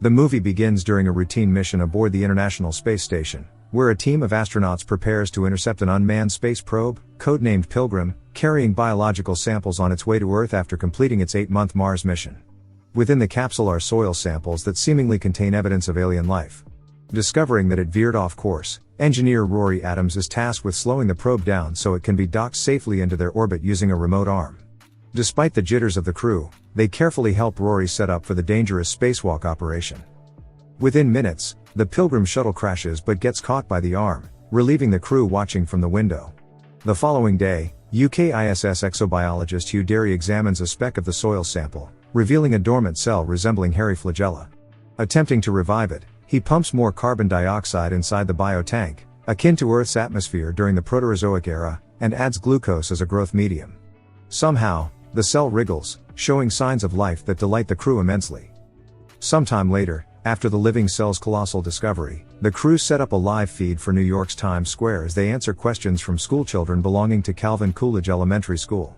The movie begins during a routine mission aboard the International Space Station, where a team of astronauts prepares to intercept an unmanned space probe, codenamed Pilgrim, carrying biological samples on its way to Earth after completing its 8-month Mars mission. Within the capsule are soil samples that seemingly contain evidence of alien life. Discovering that it veered off course, engineer Rory Adams is tasked with slowing the probe down so it can be docked safely into their orbit using a remote arm. Despite the jitters of the crew, they carefully help Rory set up for the dangerous spacewalk operation. Within minutes, the Pilgrim shuttle crashes but gets caught by the arm, relieving the crew watching from the window. The following day, UK ISS exobiologist Hugh Derry examines a speck of the soil sample, revealing a dormant cell resembling hairy flagella. Attempting to revive it, he pumps more carbon dioxide inside the biotank, akin to Earth's atmosphere during the Proterozoic era, and adds glucose as a growth medium. Somehow, the cell wriggles, showing signs of life that delight the crew immensely. Sometime later, after the living cell's colossal discovery, the crew set up a live feed for New York's Times Square as they answer questions from schoolchildren belonging to Calvin Coolidge Elementary School.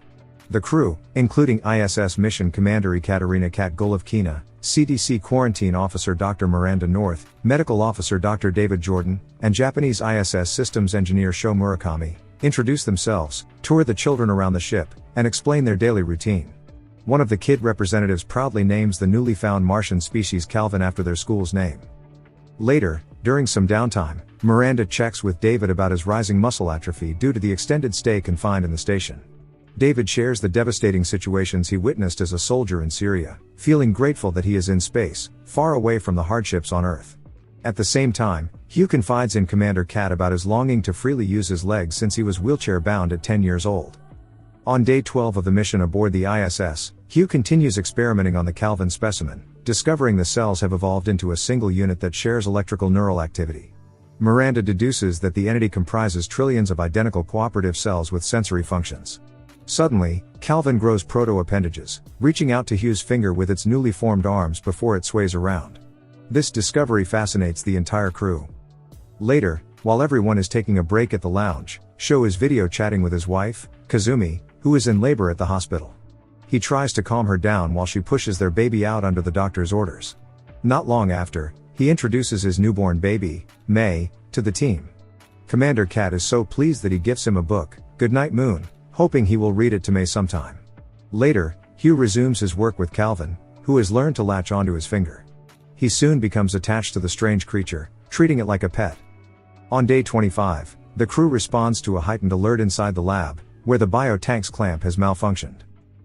The crew, including ISS Mission Commander Ekaterina Kat Golovkina, CDC Quarantine Officer Dr. Miranda North, Medical Officer Dr. David Jordan, and Japanese ISS Systems Engineer Sho Murakami, introduce themselves, tour the children around the ship, and explain their daily routine. One of the kid representatives proudly names the newly found Martian species Calvin after their school's name. Later, during some downtime, Miranda checks with David about his rising muscle atrophy due to the extended stay confined in the station. David shares the devastating situations he witnessed as a soldier in Syria, feeling grateful that he is in space, far away from the hardships on Earth. At the same time, Hugh confides in Commander Kat about his longing to freely use his legs since he was wheelchair-bound at 10 years old. On day 12 of the mission aboard the ISS, Hugh continues experimenting on the Calvin specimen, discovering the cells have evolved into a single unit that shares electrical neural activity. Miranda deduces that the entity comprises trillions of identical cooperative cells with sensory functions. Suddenly, Calvin grows proto-appendages, reaching out to Hugh's finger with its newly formed arms before it sways around. This discovery fascinates the entire crew. Later, while everyone is taking a break at the lounge, Sho is video chatting with his wife, Kazumi, who is in labor at the hospital. He tries to calm her down while she pushes their baby out under the doctor's orders. Not long after, he introduces his newborn baby, May, to the team. Commander Kat is so pleased that he gifts him a book, Goodnight Moon, hoping he will read it to May sometime. Later, Hugh resumes his work with Calvin, who has learned to latch onto his finger. He soon becomes attached to the strange creature, treating it like a pet. On day 25, the crew responds to a heightened alert inside the lab, where the biotank's clamp has malfunctioned.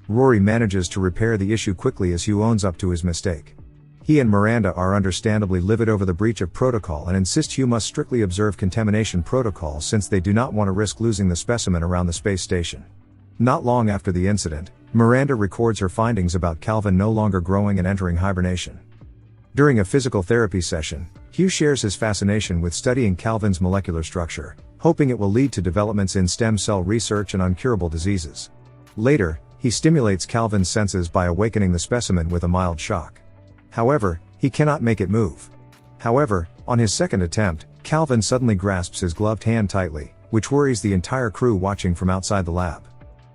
Rory manages to repair the issue quickly as Hugh owns up to his mistake. He and Miranda are understandably livid over the breach of protocol and insist Hugh must strictly observe contamination protocols since they do not want to risk losing the specimen around the space station. Not long after the incident, Miranda records her findings about Calvin no longer growing and entering hibernation. During a physical therapy session, Hugh shares his fascination with studying Calvin's molecular structure, hoping it will lead to developments in stem cell research and uncurable diseases. Later, he stimulates Calvin's senses by awakening the specimen with a mild shock. However, he cannot make it move. However, on his second attempt, Calvin suddenly grasps his gloved hand tightly, which worries the entire crew watching from outside the lab.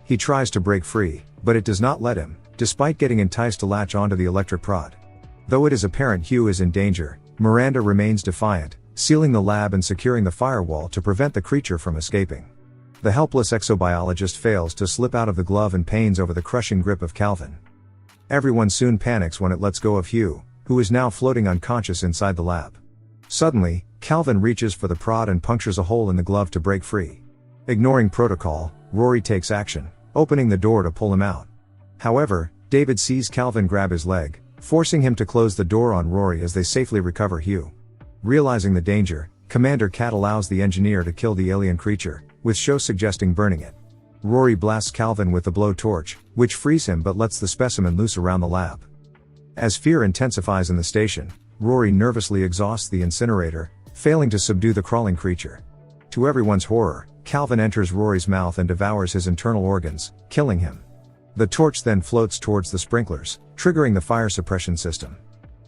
He tries to break free, but it does not let him, despite getting enticed to latch onto the electric prod. Though it is apparent Hugh is in danger, Miranda remains defiant, sealing the lab and securing the firewall to prevent the creature from escaping. The helpless exobiologist fails to slip out of the glove and pains over the crushing grip of Calvin. Everyone soon panics when it lets go of Hugh, who is now floating unconscious inside the lab. Suddenly, Calvin reaches for the prod and punctures a hole in the glove to break free. Ignoring protocol, Rory takes action, opening the door to pull him out. However, David sees Calvin grab his leg, forcing him to close the door on Rory as they safely recover Hugh. Realizing the danger, Commander Kat allows the engineer to kill the alien creature, with Sho suggesting burning it. Rory blasts Calvin with the blowtorch, which frees him but lets the specimen loose around the lab. As fear intensifies in the station, Rory nervously exhausts the incinerator, failing to subdue the crawling creature. To everyone's horror, Calvin enters Rory's mouth and devours his internal organs, killing him. The torch then floats towards the sprinklers, triggering the fire suppression system.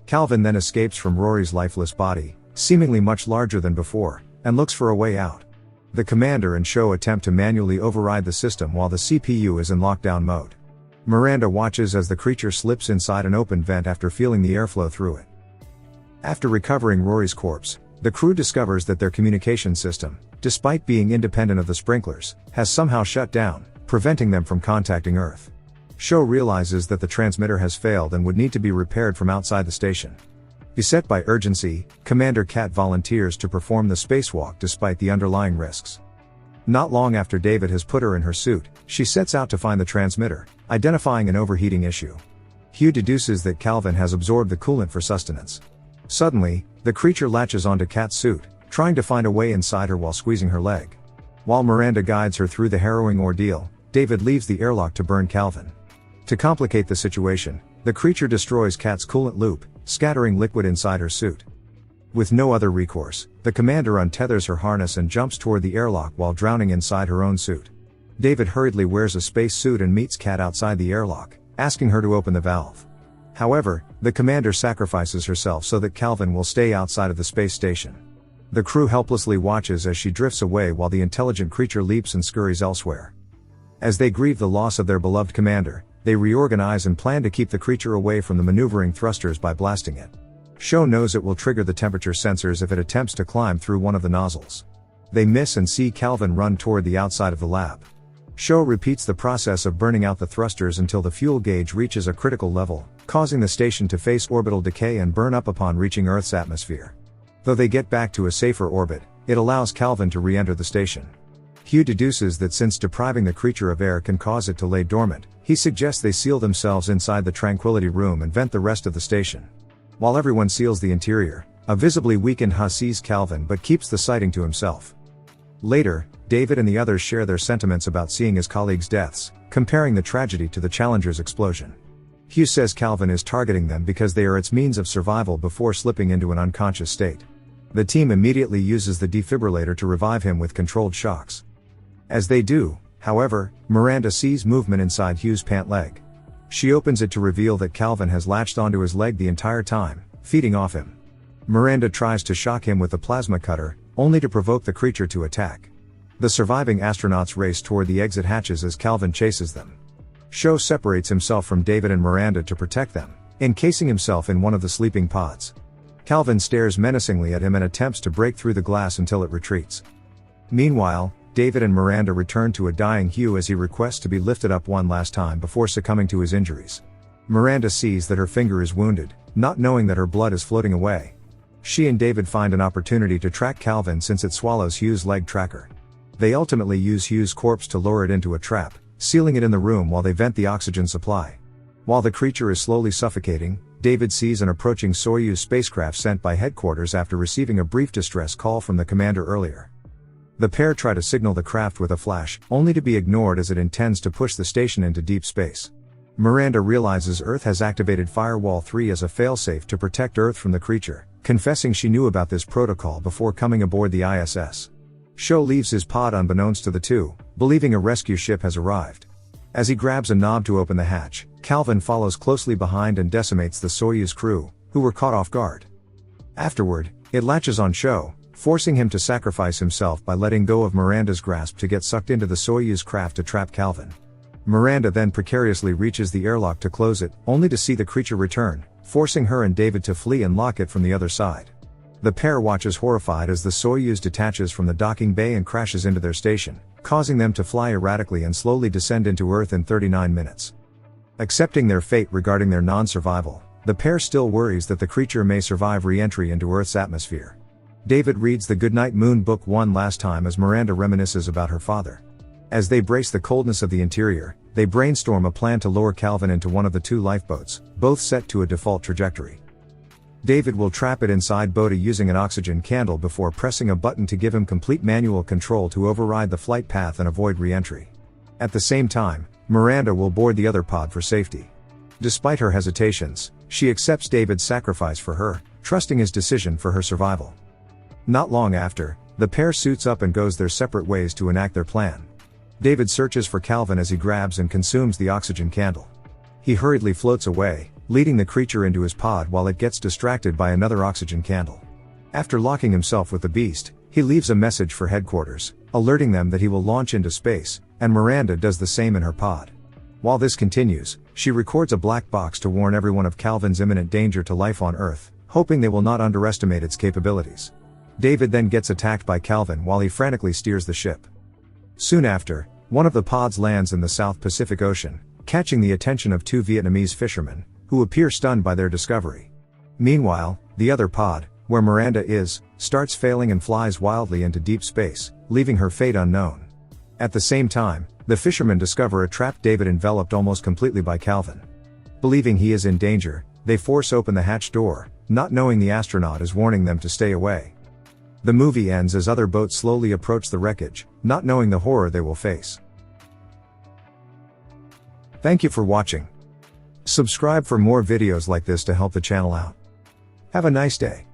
Calvin then escapes from Rory's lifeless body, seemingly much larger than before, and looks for a way out. The commander and Sho attempt to manually override the system while the CPU is in lockdown mode. Miranda watches as the creature slips inside an open vent after feeling the airflow through it. After recovering Rory's corpse, the crew discovers that their communication system, despite being independent of the sprinklers, has somehow shut down, preventing them from contacting Earth. Sho realizes that the transmitter has failed and would need to be repaired from outside the station. Beset by urgency, Commander Kat volunteers to perform the spacewalk despite the underlying risks. Not long after David has put her in her suit, she sets out to find the transmitter, identifying an overheating issue. Hugh deduces that Calvin has absorbed the coolant for sustenance. Suddenly, the creature latches onto Kat's suit, trying to find a way inside her while squeezing her leg. While Miranda guides her through the harrowing ordeal, David leaves the airlock to burn Calvin. To complicate the situation, the creature destroys Kat's coolant loop, scattering liquid inside her suit. With no other recourse, the commander untethers her harness and jumps toward the airlock while drowning inside her own suit. David hurriedly wears a space suit and meets Kat outside the airlock, asking her to open the valve. However, the commander sacrifices herself so that Calvin will stay outside of the space station. The crew helplessly watches as she drifts away while the intelligent creature leaps and scurries elsewhere. As they grieve the loss of their beloved commander, they reorganize and plan to keep the creature away from the maneuvering thrusters by blasting it. Sho knows it will trigger the temperature sensors if it attempts to climb through one of the nozzles. They miss and see Calvin run toward the outside of the lab. Sho repeats the process of burning out the thrusters until the fuel gauge reaches a critical level, causing the station to face orbital decay and burn up upon reaching Earth's atmosphere. Though they get back to a safer orbit, it allows Calvin to re-enter the station. Hugh deduces that since depriving the creature of air can cause it to lay dormant, he suggests they seal themselves inside the tranquility room and vent the rest of the station. While everyone seals the interior, a visibly weakened Ha sees Calvin but keeps the sighting to himself. Later, David and the others share their sentiments about seeing his colleagues' deaths, comparing the tragedy to the Challenger's explosion. Hugh says Calvin is targeting them because they are its means of survival before slipping into an unconscious state. The team immediately uses the defibrillator to revive him with controlled shocks. As they do, however, Miranda sees movement inside Hugh's pant leg. She opens it to reveal that Calvin has latched onto his leg the entire time, feeding off him. Miranda tries to shock him with a plasma cutter, only to provoke the creature to attack. The surviving astronauts race toward the exit hatches as Calvin chases them. Sho separates himself from David and Miranda to protect them, encasing himself in one of the sleeping pods. Calvin stares menacingly at him and attempts to break through the glass until it retreats. Meanwhile, David and Miranda return to a dying Hugh as he requests to be lifted up one last time before succumbing to his injuries. Miranda sees that her finger is wounded, not knowing that her blood is floating away. She and David find an opportunity to track Calvin since it swallows Hugh's leg tracker. They ultimately use Hugh's corpse to lure it into a trap, sealing it in the room while they vent the oxygen supply. While the creature is slowly suffocating, David sees an approaching Soyuz spacecraft sent by headquarters after receiving a brief distress call from the commander earlier. The pair try to signal the craft with a flash, only to be ignored as it intends to push the station into deep space. Miranda realizes Earth has activated Firewall 3 as a failsafe to protect Earth from the creature, confessing she knew about this protocol before coming aboard the ISS. Sho leaves his pod unbeknownst to the two, believing a rescue ship has arrived. As he grabs a knob to open the hatch, Calvin follows closely behind and decimates the Soyuz crew, who were caught off guard. Afterward, it latches on Sho, forcing him to sacrifice himself by letting go of Miranda's grasp to get sucked into the Soyuz craft to trap Calvin. Miranda then precariously reaches the airlock to close it, only to see the creature return, forcing her and David to flee and lock it from the other side. The pair watches horrified as the Soyuz detaches from the docking bay and crashes into their station, causing them to fly erratically and slowly descend into Earth in 39 minutes. Accepting their fate regarding their non-survival, the pair still worries that the creature may survive re-entry into Earth's atmosphere. David reads the Goodnight Moon book one last time as Miranda reminisces about her father. As they brace the coldness of the interior, they brainstorm a plan to lower Calvin into one of the two lifeboats, both set to a default trajectory. David will trap it inside Boda using an oxygen candle before pressing a button to give him complete manual control to override the flight path and avoid re-entry. At the same time, Miranda will board the other pod for safety. Despite her hesitations, she accepts David's sacrifice for her, trusting his decision for her survival. Not long after, the pair suits up and goes their separate ways to enact their plan. David searches for Calvin as he grabs and consumes the oxygen candle. He hurriedly floats away, leading the creature into his pod while it gets distracted by another oxygen candle. After locking himself with the beast, he leaves a message for headquarters, alerting them that he will launch into space, and Miranda does the same in her pod. While this continues, she records a black box to warn everyone of Calvin's imminent danger to life on Earth, hoping they will not underestimate its capabilities. David then gets attacked by Calvin while he frantically steers the ship. Soon after, one of the pods lands in the South Pacific Ocean, catching the attention of two Vietnamese fishermen, who appear stunned by their discovery. Meanwhile, the other pod, where Miranda is, starts failing and flies wildly into deep space, leaving her fate unknown. At the same time, the fishermen discover a trapped David enveloped almost completely by Calvin. Believing he is in danger, they force open the hatch door, not knowing the astronaut is warning them to stay away. The movie ends as other boats slowly approach the wreckage, not knowing the horror they will face. Thank you for watching. Subscribe for more videos like this to help the channel out. Have a nice day.